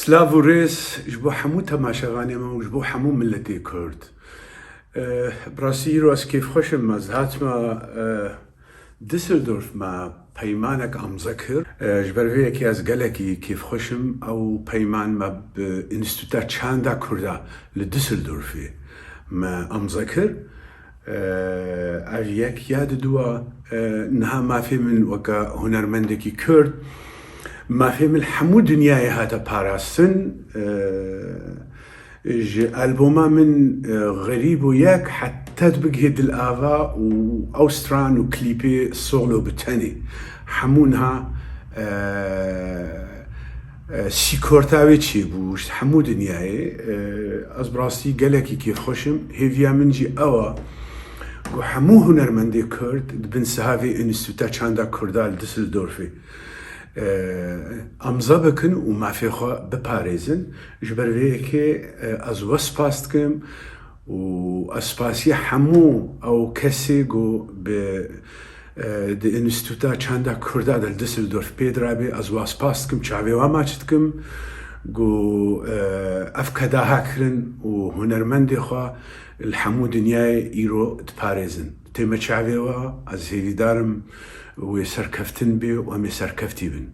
سلاف و ڕێز ji bo hemû temaşevanê me û ji bo hemû milletê Kurd. Bi rastî îro ez kêfxweşim ez hatime Düsseldorf me peymanek amze kir. Ji ber vê yekê ez gelekî kêfxweşim ew peyman me bi Înstîtuta Çanda Kurda li Düsseldorfê me amze kir. Ev yek ya diduwa niha mafê min weka hunermendekî Kurd mafê min hemû dinyayê hate parastin ji alboma min Xerîb û Yek heta bigihê dilava û ew stran û klîpê solo bi tenê hemû niha sîkorta wê çêbû ji hemû dinyayê. Ez bi rastî gelekî kêfxweşim. Hêviya min jî ew e ku hemû hunermendê Kurd dibin sihavê Înstîtuta Çanda Kurda li Düsseldorfê amza bikin û mafê xwe biparêzin. Ji ber vê yekê ez we spas dikim û ez spasî hemû ew kesê ku bi di Înstîtuta Çanda Kurda de li Düsseldorf pê dirabê ez we spas dikim, çavê wan maç dikim ku ev kedaha kirin û hunermendê xwe li hemû dinyayê îro diparêzin. Tême çavê we ez hêvîdarim wê serkeftin bê û em ê serkeftî bin.